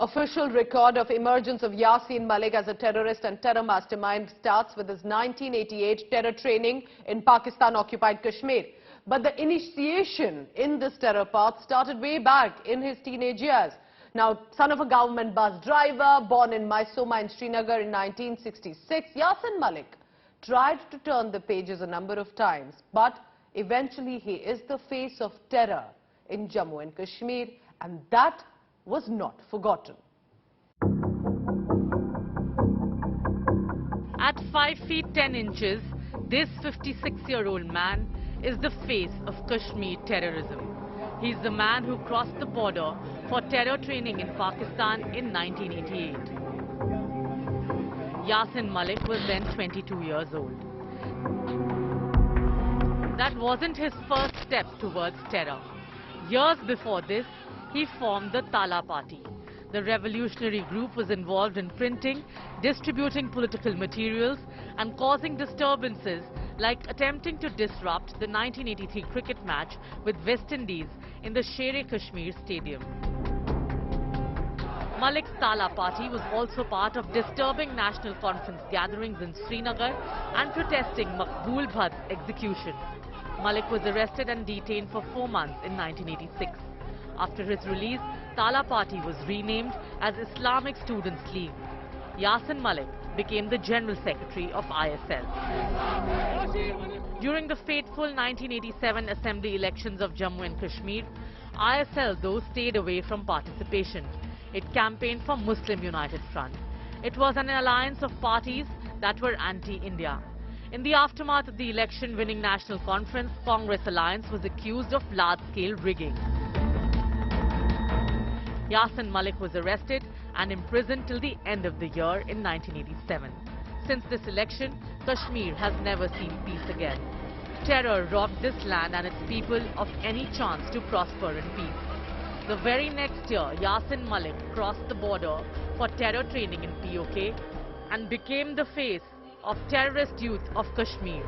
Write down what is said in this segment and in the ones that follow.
Official record of emergence of Yasin Malik as a terrorist and terror mastermind starts with his 1988 terror training in Pakistan-occupied Kashmir. But the initiation in this terror path started way back in his teenage years. Now, son of a government bus driver, born in Mysoma in Srinagar in 1966, Yasin Malik tried to turn the pages a number of times, but eventually he is the face of terror in Jammu and Kashmir, and that was not forgotten. At 5 feet 10 inches, this 56-year-old man is the face of Kashmir terrorism. He's the man who crossed the border for terror training in Pakistan in 1988. Yasin Malik was then 22 years old. That wasn't his first step towards terror. Years before this, he formed the Tala Party. The revolutionary group was involved in printing, distributing political materials and causing disturbances like attempting to disrupt the 1983 cricket match with West Indies in the Sher-e-Kashmir stadium. Malik's Tala Party was also part of disturbing national conference gatherings in Srinagar and protesting Maqbool Bhatt's execution. Malik was arrested and detained for 4 months in 1986. After his release, Tala Party was renamed as Islamic Students League. Yasin Malik became the General Secretary of ISL. During the fateful 1987 Assembly elections of Jammu and Kashmir, ISL though stayed away from participation. It campaigned for Muslim United Front. It was an alliance of parties that were anti-India. In the aftermath of the election-winning National Conference, Congress alliance was accused of large-scale rigging. Yasin Malik was arrested and imprisoned till the end of the year in 1987. Since this election, Kashmir has never seen peace again. Terror robbed this land and its people of any chance to prosper in peace. The very next year, Yasin Malik crossed the border for terror training in POK and became the face of terrorist youth of Kashmir.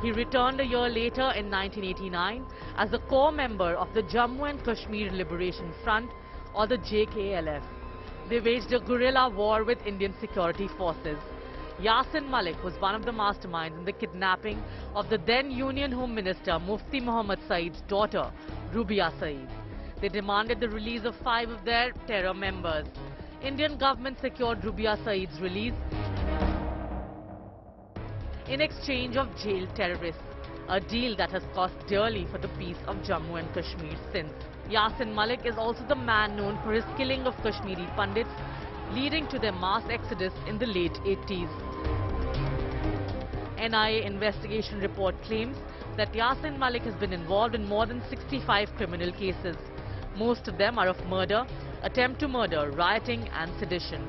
He returned a year later in 1989 as a core member of the Jammu and Kashmir Liberation Front, or the JKLF. They waged a guerrilla war with Indian security forces. Yasin Malik was one of the masterminds in the kidnapping of the then Union Home Minister Mufti Muhammad Saeed's daughter, Rubia Saeed. They demanded the release of 5 of their terror members. Indian government secured Rubia Saeed's release in exchange of jailed terrorists, a deal that has cost dearly for the peace of Jammu and Kashmir since. Yasin Malik is also the man known for his killing of Kashmiri Pandits, leading to their mass exodus in the late 80s. NIA investigation report claims that Yasin Malik has been involved in more than 65 criminal cases. Most of them are of murder, attempt to murder, rioting and sedition.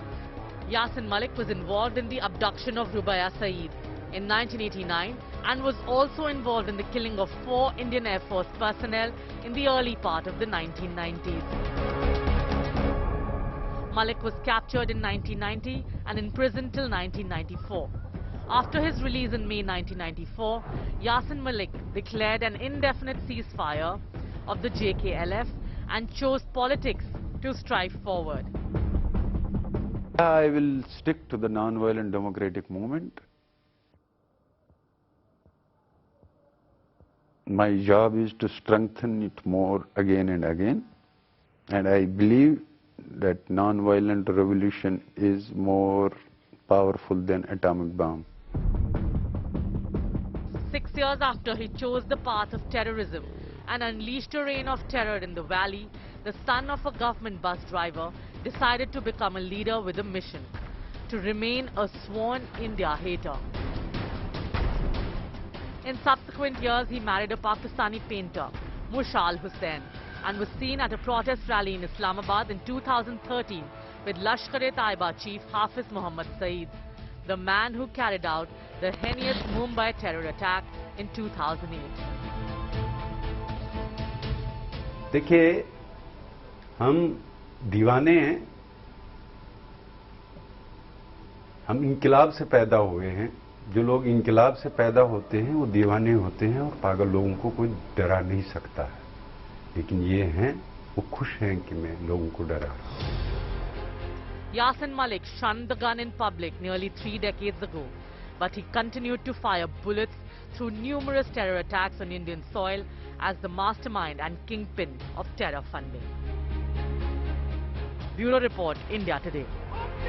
Yasin Malik was involved in the abduction of Rubia Saeed in 1989 and was also involved in the killing of 4 Indian Air Force personnel in the early part of the 1990s. Malik was captured in 1990 and imprisoned till 1994. After his release in May 1994, Yasin Malik declared an indefinite ceasefire of the JKLF and chose politics to strive forward. I will stick to the non-violent democratic movement. My job is to strengthen it more again and again, and I believe that non-violent revolution is more powerful than atomic bomb. 6 years after he chose the path of terrorism and unleashed a reign of terror in the valley, the son of a government bus driver decided to become a leader with a mission: to remain a sworn India hater. In subsequent years, he married a Pakistani painter, Mushal Hussain, and was seen at a protest rally in Islamabad in 2013 with Lashkar-e-Taiba chief Hafiz Muhammad Saeed, the man who carried out the heinous Mumbai terror attack in 2008. देखिए, हम दीवाने हैं, हम इंकलाब से पैदा हुए हैं। जो लोग इंकलाब से पैदा होते हैं वो दीवाने होते हैं और पागल लोगों को कोई डरा नहीं सकता है, लेकिन ये हैं वो खुश हैं कि मैं लोगों को डरा रहा हूं। Yasin Malik shunned the gun in public nearly 3 decades ago, but he continued to fire bullets through numerous terror attacks on Indian soil as the mastermind and kingpin of terror funding. Bureau Report, India Today.